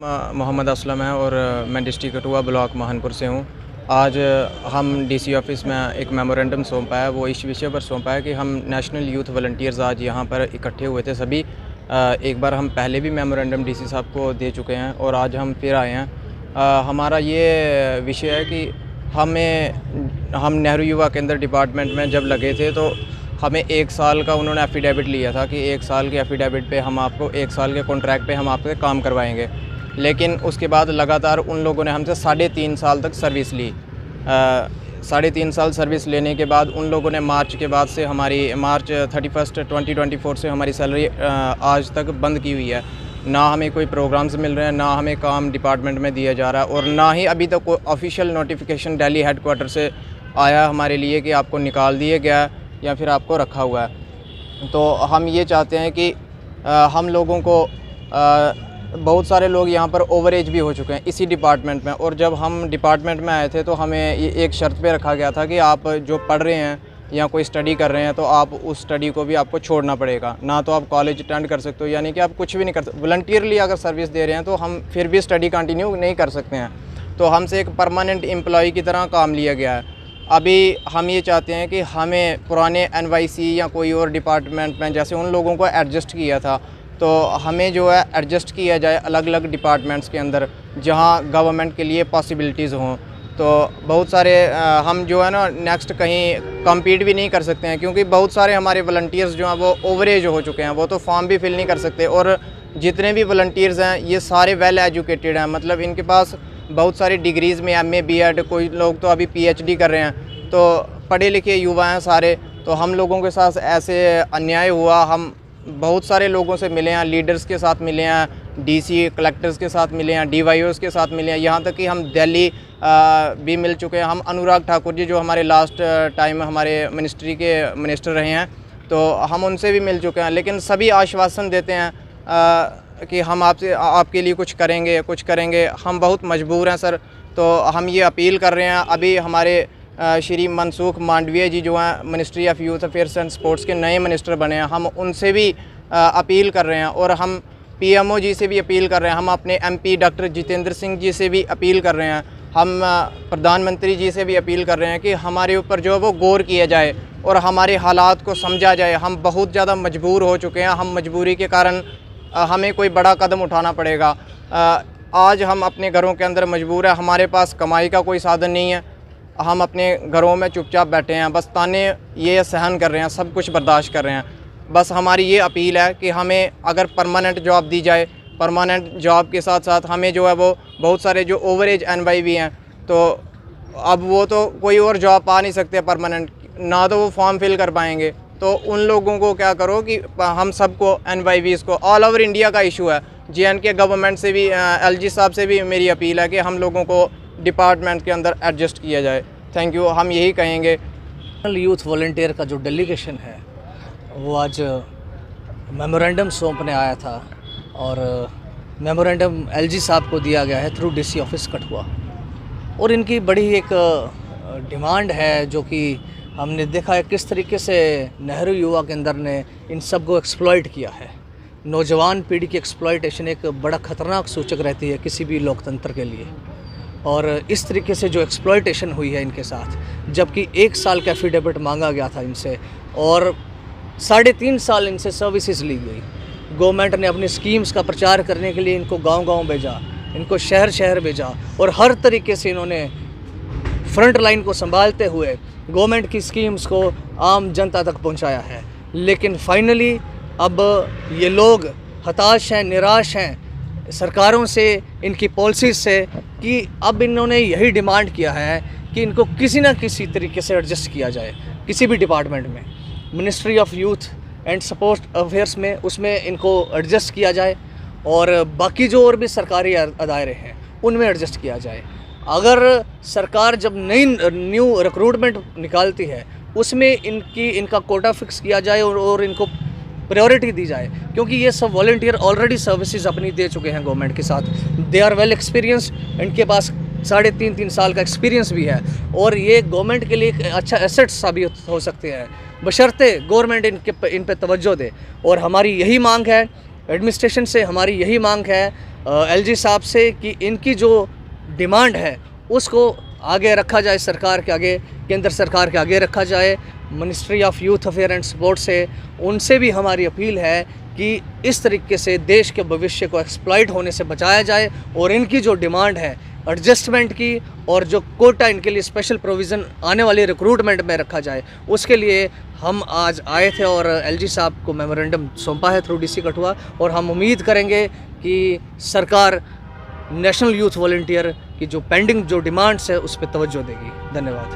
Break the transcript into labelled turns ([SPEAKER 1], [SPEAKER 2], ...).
[SPEAKER 1] मोहम्मद असलम है और मैं डिस्ट्रिक्ट कठुआ ब्लॉक महानपुर से हूँ। आज हम डीसी ऑफिस में एक मेमोरेंडम सौंपा है। वो इस विषय पर सौंपा है कि हम नेशनल यूथ वॉलंटियर्स आज यहाँ पर इकट्ठे हुए थे सभी। एक बार हम पहले भी मेमोरेंडम डीसी साहब को दे चुके हैं और आज हम फिर आए हैं। हमारा ये विषय है कि हम नेहरू युवा केंद्र डिपार्टमेंट में जब लगे थे तो हमें 1 साल का उन्होंने एफिडेविट लिया था कि 1 साल के एफिडेविट पे हम आपको 1 साल के कॉन्ट्रैक्ट पे हम आपसे काम करवाएंगे। लेकिन उसके बाद लगातार उन लोगों ने हमसे 3.5 साल तक सर्विस ली। 3.5 साल सर्विस लेने के बाद उन लोगों ने मार्च के बाद से मार्च 31 2024 से हमारी सैलरी आज तक बंद की हुई है। ना हमें कोई प्रोग्राम्स मिल रहे हैं, ना हमें काम डिपार्टमेंट में दिया जा रहा है और ना ही अभी तक कोई ऑफिशियल नोटिफिकेशन दिल्ली हेडक्वार्टर से आया हमारे लिए कि आपको निकाल दिया गया है या फिर आपको रखा हुआ है। तो हम ये चाहते हैं कि हम लोगों को बहुत सारे लोग यहाँ पर ओवर एज भी हो चुके हैं इसी डिपार्टमेंट में, और जब हम डिपार्टमेंट में आए थे तो हमें ये एक शर्त पे रखा गया था कि आप जो पढ़ रहे हैं या कोई स्टडी कर रहे हैं तो आप उस स्टडी को भी आपको छोड़ना पड़ेगा। ना तो आप कॉलेज अटेंड कर सकते हो, यानी कि आप कुछ भी नहीं कर सकते। वॉलंटियरली अगर सर्विस दे रहे हैं तो हम फिर भी स्टडी कंटिन्यू नहीं कर सकते हैं। तो हमसे एक परमानेंट एम्प्लॉय की तरह काम लिया गया है। अभी हम ये चाहते हैं कि हमें पुराने NYC या कोई और डिपार्टमेंट में जैसे उन लोगों को एडजस्ट किया था, तो हमें जो है एडजस्ट किया जाए अलग अलग डिपार्टमेंट्स के अंदर जहां गवर्नमेंट के लिए पॉसिबिलिटीज़ हों। तो बहुत सारे हम जो है ना नेक्स्ट कहीं कम्पीट भी नहीं कर सकते हैं, क्योंकि बहुत सारे हमारे वॉलंटियर्स जो हैं वो ओवरेज हो चुके हैं, वो तो फॉर्म भी फिल नहीं कर सकते। और जितने भी वॉलंटियर्स हैं ये सारे वेल एजुकेटेड हैं, मतलब इनके पास बहुत सारी डिग्रीज़ में MA BEd, कोई लोग तो अभी PhD कर रहे हैं। तो पढ़े लिखे युवा हैं सारे। तो हम लोगों के साथ ऐसे अन्याय हुआ, हम बहुत सारे लोगों से मिले हैं, लीडर्स के साथ मिले हैं, DC कलेक्टर्स के साथ मिले हैं, DYOs के साथ मिले हैं, यहाँ तक कि हम दिल्ली भी मिल चुके हैं। हम अनुराग ठाकुर जी जो हमारे लास्ट टाइम हमारे मिनिस्ट्री के मिनिस्टर रहे हैं, तो हम उनसे भी मिल चुके हैं। लेकिन सभी आश्वासन देते हैं कि हम आपके लिए कुछ करेंगे। हम बहुत मजबूर हैं सर। तो हम ये अपील कर रहे हैं, अभी हमारे श्री मनसुख मांडविया जी जो हैं ministry of youth affairs and sports के नए मिनिस्टर बने हैं, हम उनसे भी अपील कर रहे हैं और हम PMO जी से भी अपील कर रहे हैं। हम अपने MP डॉक्टर जितेंद्र सिंह जी से भी अपील कर रहे हैं। हम प्रधानमंत्री जी से भी अपील कर रहे हैं कि हमारे ऊपर जो है वो गौर किया जाए और हमारे हालात को समझा जाए। हम बहुत ज़्यादा मजबूर हो चुके हैं। हम मजबूरी के कारण हमें कोई बड़ा कदम उठाना पड़ेगा। आज हम अपने घरों के अंदर मजबूर हैं, हमारे पास कमाई का कोई साधन नहीं है। हम अपने घरों में चुपचाप बैठे हैं, बस ताने ये सहन कर रहे हैं, सब कुछ बर्दाश्त कर रहे हैं। बस हमारी ये अपील है कि हमें अगर परमानेंट जॉब दी जाए, परमानेंट जॉब के साथ साथ हमें जो है वो बहुत सारे जो ओवर एज NY भी हैं, तो अब वो तो कोई और जॉब पा नहीं सकते परमानेंट, ना तो वो फॉर्म फिल कर पाएंगे। तो उन लोगों को क्या करो कि हम सबको NYVs को, ऑल ओवर इंडिया का इशू है। JNK गवर्नमेंट से भी LG साहब से भी मेरी अपील है कि हम लोगों को डिपार्टमेंट के अंदर एडजस्ट किया जाए। Thank you. हम यही कहेंगे।
[SPEAKER 2] यूथ वॉलंटियर का जो डेलीगेशन है वो आज मेमोरेंडम सौंपने आया था और मेमोरेंडम LG साहब को दिया गया है थ्रू DC ऑफिस कठुआ। और इनकी बड़ी एक डिमांड है जो कि हमने देखा है किस तरीके से नेहरू युवा केंद्र ने इन सब को एक्सप्लॉइट किया है। नौजवान पीढ़ी की एक्सप्लॉइटेशन एक बड़ा ख़तरनाक सूचक रहती है किसी भी लोकतंत्र के लिए। और इस तरीके से जो एक्सप्लॉइटेशन हुई है इनके साथ, जबकि 1 साल का एफिडेविट मांगा गया था इनसे और 3.5 साल इनसे सर्विसेज ली गई। गवर्नमेंट ने अपनी स्कीम्स का प्रचार करने के लिए इनको गांव-गांव भेजा, इनको शहर-शहर भेजा और हर तरीके से इन्होंने फ्रंट लाइन को संभालते हुए गवर्नमेंट की स्कीम्स को आम जनता तक पहुंचाया है। लेकिन फाइनली अब ये लोग हताश हैं, निराश हैं सरकारों से, इनकी पॉलिसीज़ से, कि अब इन्होंने यही डिमांड किया है कि इनको किसी ना किसी तरीके से एडजस्ट किया जाए किसी भी डिपार्टमेंट में। Ministry of youth and sports affairs में उसमें इनको एडजस्ट किया जाए और बाकी जो और भी सरकारी अदारे हैं उनमें एडजस्ट किया जाए। अगर सरकार जब न्यू रिक्रूटमेंट निकालती है उसमें इनका कोटा फिक्स किया जाए और इनको प्रायोरिटी दी जाए, क्योंकि ये सब वॉलंटियर ऑलरेडी सर्विसेज अपनी दे चुके हैं गवर्नमेंट के साथ। दे आर वेल एक्सपीरियंस्ड, इनके पास 3.5 साल का एक्सपीरियंस भी है और ये गवर्नमेंट के लिए एक अच्छा एसेट साबित हो सकते हैं, बशर्ते गवर्नमेंट इन पे तवज्जो दे। और हमारी यही मांग है एडमिनिस्ट्रेशन से हमारी यही मांग है एलजी साहब से कि इनकी जो डिमांड है उसको आगे रखा जाए, सरकार के आगे, केंद्र सरकार के आगे रखा जाए। Ministry of youth affair and sports से उनसे भी हमारी अपील है कि इस तरीके से देश के भविष्य को एक्सप्लॉइट होने से बचाया जाए और इनकी जो डिमांड है एडजस्टमेंट की और जो कोटा इनके लिए स्पेशल प्रोविज़न आने वाली रिक्रूटमेंट में रखा जाए, उसके लिए हम आज आए थे और एलजी साहब को मेमोरेंडम सौंपा है थ्रू डीसी कठुआ। और हम उम्मीद करेंगे कि सरकार नेशनल यूथ वॉलंटियर की जो पेंडिंग जो डिमांड्स है उस पर तवज्जो देगी। धन्यवाद।